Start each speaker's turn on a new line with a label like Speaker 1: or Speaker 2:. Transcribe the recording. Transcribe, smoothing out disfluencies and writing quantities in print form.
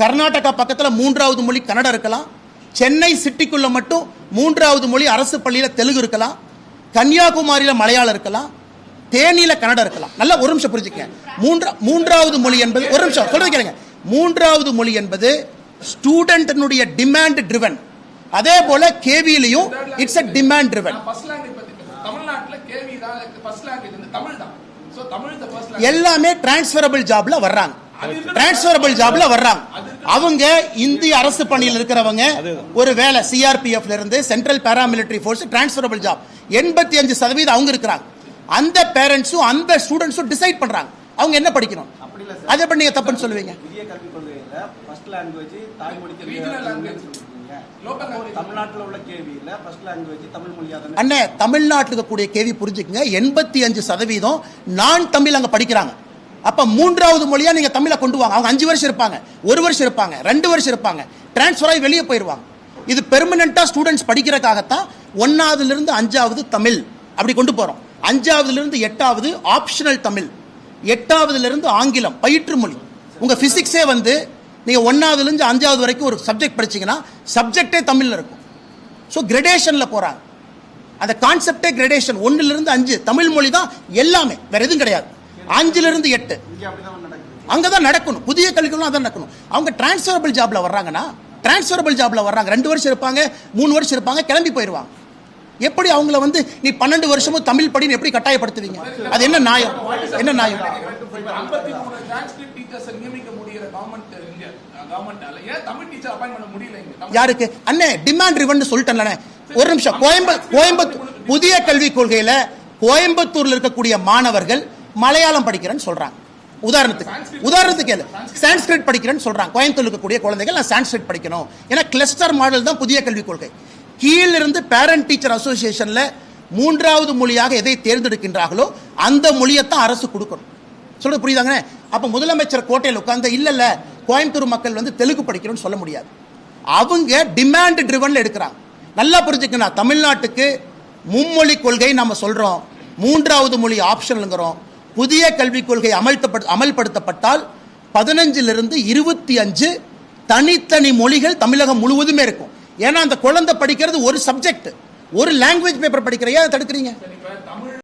Speaker 1: கர்நாடகா பக்கத்தில் 3வது மொழி கன்னடம் இருக்கலாம். சென்னை சிட்டிக்குள்ள மட்டும் 3வது மொழி அரசு பள்ளியில் தெலுங்கு இருக்கலாம். கன்னியாகுமரியில் மலையாளம் இருக்கலாம். தேனியில கன்னடம் இருக்கலாம். நல்லா ஒரு நிமிஷம் புரிஞ்சுக்க. 3வது மொழி என்பது ஒரு நிமிஷம் சொல்றது கேளுங்க. 3வது மொழி என்பது ஸ்டூடெண்ட்னுடைய டிமாண்ட் ட்ரிவன். அதே போல கேவிலையும் இட்ஸ் a டிமாண்ட் ட்ரிவன். எல்லாமே டிரான்ஸ்ஃபரபிள் ஜாப்ல வர்றாங்க. டிரான்ஸ்ஃபரபிள் ஜாப்ல வர்றாங்க. அவங்க இந்திய அரசு பணியில் இருக்கிறவங்க ஒரு வேலை சிஆர்பிஎஃப்ல இருந்து central paramilitary force transferable job 85% அவங்க இருக்கிறாங்க. அந்த பேரண்ட்ஸும் அந்த ஸ்டூடெண்ட்ஸும் டிசைட் பண்றாங்க அவங்க என்ன படிக்கணும். அதை பண்ணி நீங்க தப்புன்னு சொல்லுவீங்க.
Speaker 2: புதிய கல்விக் கொள்கையில ஃபர்ஸ்ட் லாங்குவேஜ் தாய்மொழி ரீஜனல் லாங்குவேஜ் தமிழ்நாட்டில் உள்ள கேவியில ஃபர்ஸ்ட் லாங்குவேஜ் தமிழ் மொழியா தான். அண்ணே தமிழ்நாட்டில் இருக்கக்கூடிய கேவி புரிஞ்சுக்கங்க 85% நான் தமிழ் அங்க படிக்கிறாங்க. அப்ப 3வது மொழியா நீங்க தமிழை கொண்டு வாங்க. அவங்க 5 வருஷம் இருப்பாங்க, 1 வருஷம் இருப்பாங்க, 2 வருஷம் இருப்பாங்க, டிரான்ஸ்ஃபர் ஆகி வெளியே போயிருவாங்க. இது பெர்மனண்டா ஸ்டூடெண்ட்ஸ் படிக்கிறதுக்காகத்தான் 1வதுல இருந்து 5வது தமிழ் அப்படி கொண்டு போறோம். 5வதுல இருந்து 8வது ஆப்ஷனல் தமிழ், 8வதுல இருந்து ஆங்கிலம் பயிற்று மொழி. உங்க பிசிக்ஸே வந்து நீங்க 1வதுல இருந்து 5வது வரைக்கும் ஒரு சப்ஜெக்ட் படிச்சீங்கன்னா சப்ஜெக்டே தமிழ்ல இருக்கும். ஸோ கிரடேஷன்ல போறாங்க. அந்த கான்செப்டே கிரடேஷன். 1ல இருந்து 5 தமிழ் மொழி தான் எல்லாமே, வேற எதுவும் கிடையாது. 5ல இருந்து 8 அங்கதான் நடக்கணும். புதிய கல்விகளும் அதான் நடக்கணும். அவங்க டிரான்ஸ்ஃபரபிள் ஜாப்ல வர்றாங்கன்னா டிரான்ஸ்ஃபரபிள் ஜாப்ல வர்றாங்க. 2 வருஷம் இருப்பாங்க, 3 வருஷம் இருப்பாங்க, கிளம்பி போயிருவாங்க. எப்படி அவங்கள வந்து நீ 12 வருஷமும் தமிழ் படின்னு எப்படி கட்டாயப்படுத்துவீங்க? அது என்ன நியாயம்? என்ன நியாயம்? யாருக்கு அண்ணே டிமாண்ட் ரிவன் சொல்லிட்டேன். ஒரு நிமிஷம். கோயம்புத்தூர் புதிய கல்விக் கொள்கையில கோயம்புத்தூர்ல இருக்கக்கூடிய மாணவர்கள் மலையாளம் படிக்கிறேன்னு சொல்றாங்க. உதாரணத்துக்கு சான்ஸ்கிரிட் படிக்கிறேன்னு சொல்றாங்க. கோயம்புத்தூர் இருக்கக்கூடிய குழந்தைகள் நான் சான்ஸ்கிரிட் படிக்கணும். ஏன்னா கிளஸ்டர் மாடல் தான் புதிய கல்விக் கொள்கை. கீழிருந்து பேரண்ட் டீச்சர் அசோசியேஷன்ல 3வது மொழியாக எதை தேர்ந்தெடுக்கின்றார்களோ அந்த மொழியைத்தான் அரசு கொடுக்கணும். சொல்றது புரியுதாங்க? அப்ப முதலமைச்சர் கோட்டையில் உட்கார்ந்து இல்ல கோயம்புத்தூர் மக்கள் வந்து தெலுங்கு படிக்கணும்னு சொல்ல முடியாது. அவங்க டிமாண்ட் ட்ரிவன்ல எடுக்கிறாங்க. நல்லா புரிஞ்சுக்கணும். தமிழ்நாட்டுக்கு மும்மொழி கொள்கை நம்ம சொல்றோம், 3வது மொழி ஆப்ஷனல்ங்கிறோம். புதிய கல்விக் கொள்கை அமல்படுத்தப்பட்டால் 15லிருந்து 25 தனித்தனி மொழிகள் தமிழகம் முழுவதுமே இருக்கும். ஏன்னா அந்த குழந்தை படிக்கிறது ஒரு சப்ஜெக்ட், ஒரு லாங்குவேஜ் பேப்பர் படிக்கிறையா தடுக்கிறீங்க.